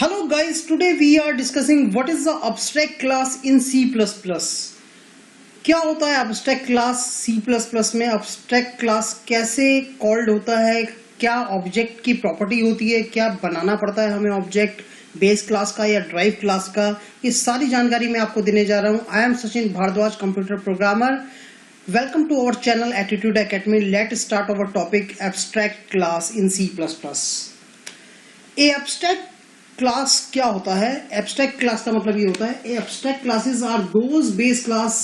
Hello guys, today we are discussing what is the abstract class in C++. क्या होता है abstract class C++ में? abstract class कैसे called होता है? क्या ऑब्जेक्ट की प्रॉपर्टी होती है? क्या बनाना पड़ता है हमें ऑब्जेक्ट बेस क्लास का या ड्राइव क्लास का? ये सारी जानकारी मैं आपको देने जा रहा हूँ। I am Sachin Bharadwaj, computer programmer. Welcome to our channel Attitude Academy. Let's start our topic abstract class in C++. A abstract class क्या होता है? एब्स्ट्रैक्ट क्लास का मतलब ये होता है abstract classes are those base class,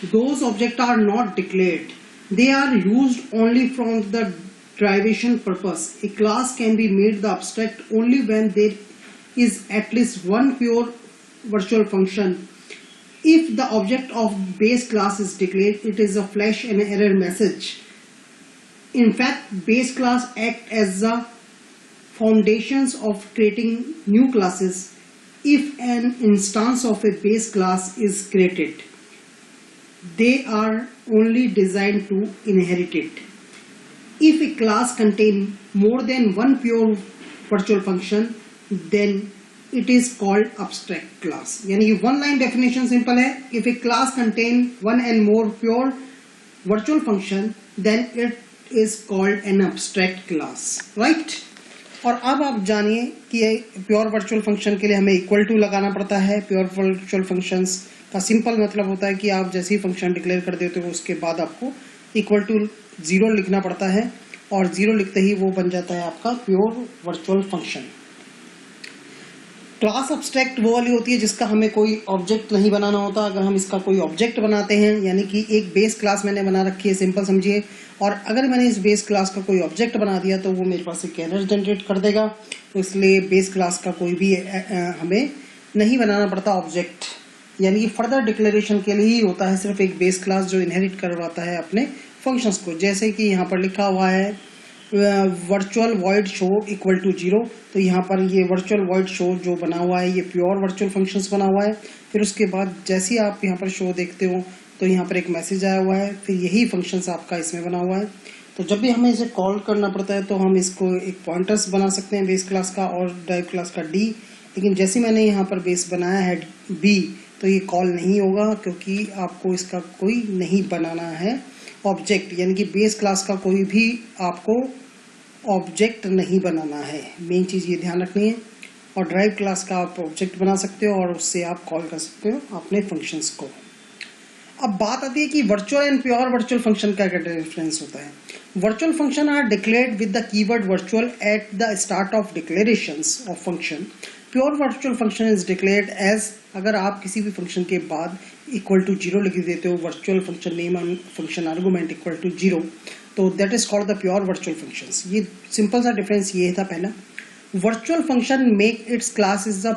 those object are not declared, they are used only from the derivation purpose. A class can be made the abstract only when there is at least one pure virtual function. If the object of base class is declared, it is a flash and error message. In fact, base class act as the foundations of creating new classes. If an instance of a base class is created, they are only designed to inherit it. If a class contains more than one pure virtual function, then it is called abstract class. यानी one line definition simple है. If a class contains one and more pure virtual function, then it is called an abstract class, right? और अब आप जानिए कि pure virtual function के लिए हमें इक्वल टू लगाना पड़ता है। प्योर वर्चुअल फंक्शंस का सिंपल मतलब होता है कि आप जैसे ही फंक्शन डिक्लेयर कर देते हो उसके बाद आपको इक्वल टू 0 लिखना पड़ता है और 0 लिखते ही वो बन जाता है आपका pure virtual function. Class abstract वो वाली होती है जिसका हमें कोई ऑब्जेक्ट नहीं बनाना होता। अगर हम इसका कोई ऑब्जेक्ट बनाते हैं, यानी कि एक बेस क्लास मैंने बना रखी है, सिंपल समझिए, और अगर मैंने इस बेस क्लास का कोई ऑब्जेक्ट बना दिया तो वो मेरे पास एक एरर जनरेट कर देगा। तो इसलिए बेस क्लास का कोई भी हमें नहीं बनाना पड़ता ऑब्जेक्ट, यानी कि फर्दर डिक्लेरेशन के लिए ही होता है सिर्फ एक बेस क्लास जो इनहेरिट करवाता है अपने फंक्शंस को। जैसे कि यहाँ पर लिखा हुआ है virtual void show equal to 0, तो यहाँ पर ये वर्चुअल वॉइड शो जो बना हुआ है ये प्योर वर्चुअल फंक्शंस बना हुआ है। फिर उसके बाद जैसे ही आप यहाँ पर शो देखते हो तो यहाँ पर एक मैसेज आया हुआ है, फिर यही फंक्शंस आपका इसमें बना हुआ है। तो जब भी हमें इसे कॉल करना पड़ता है तो हम इसको एक पॉइंटर्स बना सकते हैं बेस क्लास का और ड्राइव क्लास का डी, लेकिन जैसे मैंने यहाँ पर बेस बनाया है बी तो ये कॉल नहीं होगा क्योंकि आपको इसका कोई नहीं बनाना है ऑब्जेक्ट, यानी कि बेस क्लास का कोई भी आपको ऑब्जेक्ट नहीं बनाना है। मेन चीज़ ये ध्यान रखनी है। और ड्राइव क्लास का आप ऑब्जेक्ट बना सकते हो और उससे आप कॉल कर सकते हो अपने फंक्शंस को। अब बात आती है कि virtual and pure virtual function का क्या डिफरेंस होता है। Virtual function are declared with the keyword virtual at the start of declarations of function. Pure virtual function is declared as, अगर आप किसी भी फंक्शन के बाद इक्वल टू 0 लिख देते हो, virtual function name and function argument equal to 0, तो that is called the pure virtual functions. ये सिंपल सा डिफरेंस ये था पहला। Virtual function make its class is the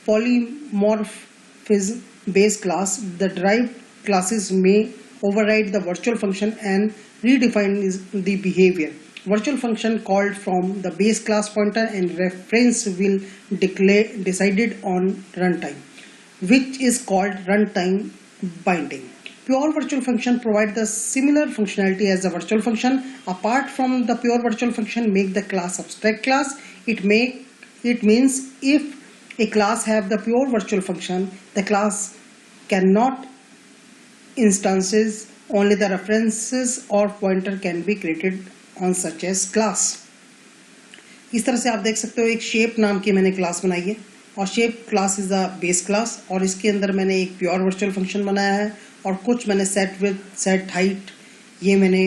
polymorphism base class. The derived classes may override the virtual function and redefine the behavior. Virtual function called from the base class pointer and reference will decided on runtime, which is called runtime binding. Pure virtual function provide the similar functionality as the virtual function. Apart from the pure virtual function make the class abstract class. It means if a class have the pure virtual function, the class cannot instances, only the references or pointer can be created on such as class. इस तरह से आप देख सकते हो एक shape नाम की मैंने क्लास बनाई है और shape class is the base class और इसके अंदर मैंने एक प्योर वर्चुअल फंक्शन बनाया है और कुछ मैंने सेट विद, सेट हाइट, ये मैंने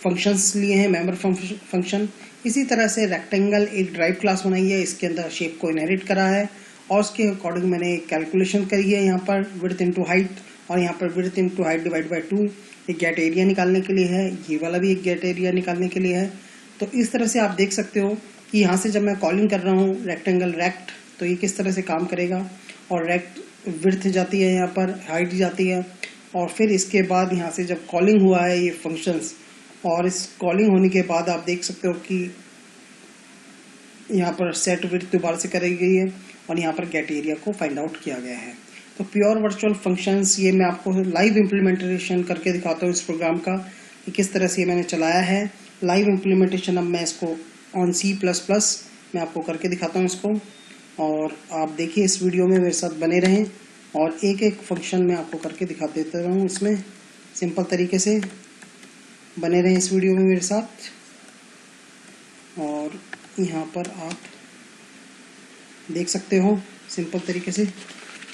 फंक्शंस लिए हैं, मेंबर फंक्शन। इसी तरह से रेक्टेंगल एक ड्राइव क्लास बनाई है, इसके अंदर शेप को इनहेरिट करा है और उसके अकॉर्डिंग मैंने कैलकुलेशन करी है यहाँ पर विड्थ इनटू हाइट, और यहाँ पर width into height divide by 2 एक गेट एरिया निकालने के लिए है, ये वाला भी एक गेट एरिया निकालने के लिए है। तो इस तरह से आप देख सकते हो कि यहाँ से जब मैं कॉलिंग कर रहा हूँ रेक्टेंगल रेक्ट, तो ये किस तरह से काम करेगा। और रेक्ट विड्थ जाती है, यहाँ पर हाइट जाती है, और फिर इसके बाद यहाँ से जब कॉलिंग हुआ है ये फंक्शंस, और इस कॉलिंग होने के बाद आप देख सकते हो कि यहाँ पर सेट विड्थ दोबारा से करी गई है और यहाँ पर गेट एरिया को फाइंड आउट किया गया है। तो प्योर वर्चुअल फंक्शंस ये मैं आपको लाइव इम्प्लीमेंटेशन करके दिखाता हूँ इस प्रोग्राम का कि किस तरह से मैंने चलाया है। लाइव इम्प्लीमेंटेशन अब मैं इसको ऑन C++ मैं आपको करके दिखाता हूँ इसको। और आप देखिए इस वीडियो में मेरे साथ बने रहें और एक एक फंक्शन मैं आपको करके दिखा देता रहूँ इसमें सिंपल तरीके से। बने रहें इस वीडियो में मेरे साथ। और यहाँ पर आप देख सकते हो सिंपल तरीके से।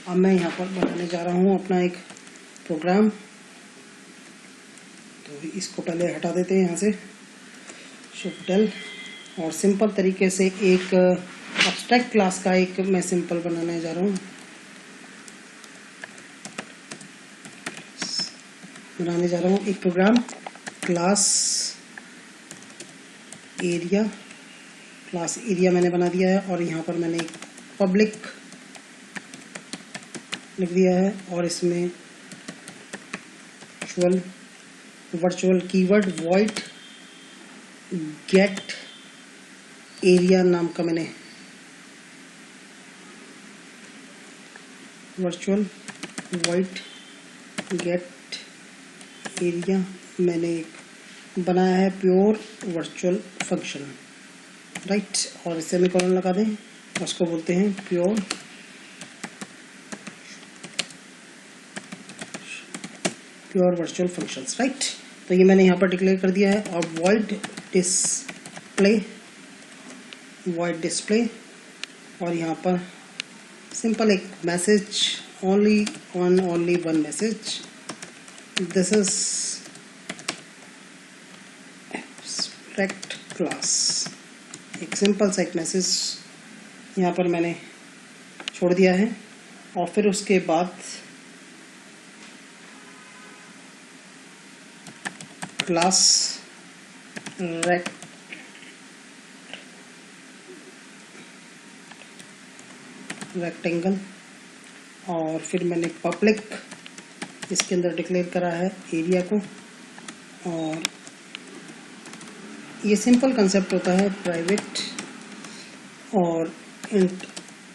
अब मैं यहाँ पर बनाने जा रहा हूँ अपना एक प्रोग्राम। तो इसको पहले हटा देते हैं यहाँ से, शिफ्ट L। और सिंपल तरीके से एक एब्स्ट्रैक्ट क्लास का एक मैं सिंपल बनाने जा रहा हूँ, एक प्रोग्राम। क्लास एरिया मैंने बना दिया है और यहाँ पर मैंने एक पब्लिक लिख दिया है और इसमें virtual keyword void get area नाम का मैंने वर्चुअल वॉइड गेट एरिया मैंने एक बनाया है प्योर वर्चुअल फंक्शन, राइट। और सेमीकोलन लगा दें, उसको बोलते हैं प्योर वर्चुअल फंक्शंस, राइट। तो ये मैंने यहाँ पर डिक्लेयर कर दिया है। और वॉइड डिस्प्ले और यहाँ पर सिंपल एक message, only one message, this is abstract class. एक सिंपल सा एक मैसेज यहाँ पर मैंने छोड़ दिया है। और फिर उसके बाद क्लास रेक्टेंगल और फिर मैंने पब्लिक इसके अंदर डिक्लेयर करा है एरिया को। और ये सिंपल कंसेप्ट होता है प्राइवेट और इंट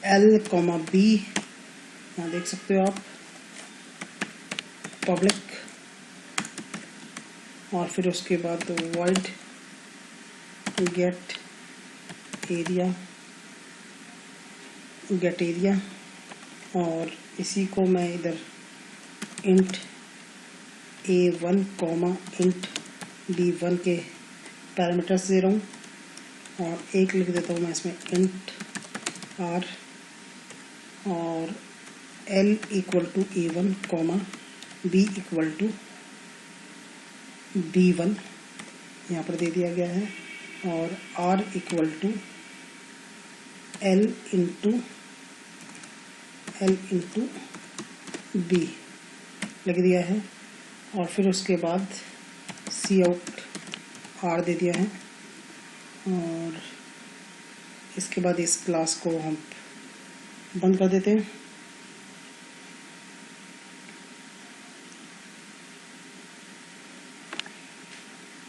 L, B, यहाँ देख सकते हो आप, पब्लिक। और फिर उसके बाद वॉइड गेट एरिया और इसी को मैं इधर इंट A1, इंट B1 के पैरामीटर्स दे रहा हूँ। और एक लिख देता हूँ मैं इसमें इंट R और L = A1, B = B1 यहाँ पर दे दिया गया है। और R = L × B लिख दिया है। और फिर उसके बाद Cout R दे दिया है। और इसके बाद इस क्लास को हम बंद कर देते हैं।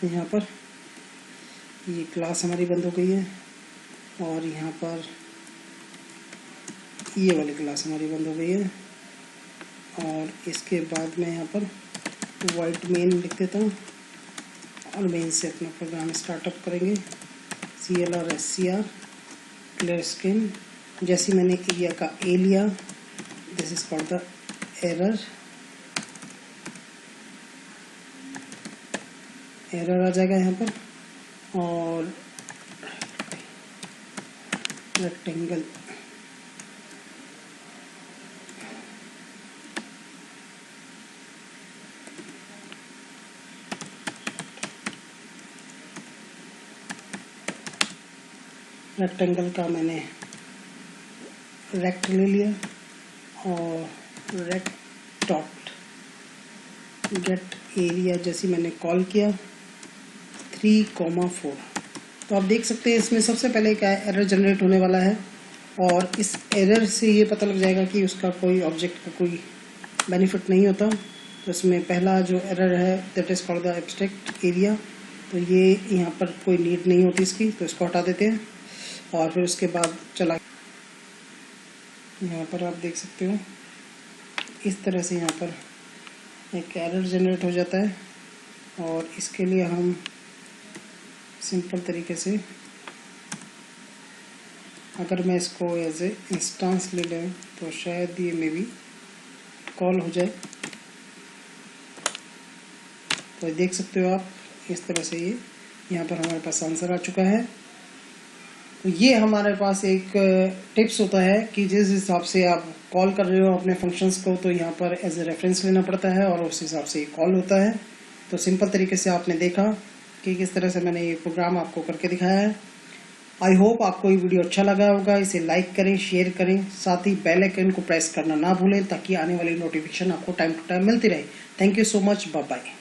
यहाँ पर ये क्लास हमारी बंद हो गई है और यहाँ पर ये वाली क्लास हमारी बंद हो गई है। और इसके बाद मैं यहाँ पर वाइट मेन लिख देता हूँ और मेन से अपना प्रोग्राम स्टार्टअप करेंगे। CLR SCR clear screen. जैसे मैंने एरिया का A लिया, this is called the error आ जाएगा यहाँ पर। और रेक्टेंगल का मैंने रेक्ट ले लिया और रेक्ट डॉट गेट एरिया जैसे मैंने कॉल किया 3,4। तो आप देख सकते हैं इसमें सबसे पहले क्या है, एरर जनरेट होने वाला है। और इस एरर से ये पता लग जाएगा कि उसका कोई ऑब्जेक्ट का कोई बेनिफिट नहीं होता। तो इसमें पहला जो एरर है that is called the abstract area. तो ये यहाँ पर कोई नीड नहीं होती इसकी, तो इसको हटा देते हैं। और फिर उसके बाद चला, यहाँ पर आप देख सकते हो इस तरह से यहाँ पर एक एरर जनरेट हो जाता है। और इसके लिए हम सिंपल तरीके से अगर मैं इसको एज ए इंस्टेंस ले लें तो शायद ये मे बी कॉल हो जाए। तो देख सकते हो आप इस तरह से ये यहाँ पर हमारे पास आंसर आ चुका है। तो ये हमारे पास एक टिप्स होता है कि जिस हिसाब से आप कॉल कर रहे हो अपने फंक्शंस को, तो यहाँ पर एज ए रेफरेंस लेना पड़ता है और उस हिसाब से ये कॉल होता है। तो सिंपल तरीके से आपने देखा कि किस तरह से मैंने ये प्रोग्राम आपको करके दिखाया है। आई होप आपको ये वीडियो अच्छा लगा होगा। इसे लाइक करें, शेयर करें, साथ ही बेल आइकन को प्रेस करना ना भूलें ताकि आने वाली नोटिफिकेशन आपको टाइम टू टाइम मिलती रहे। Thank you so much, bye bye.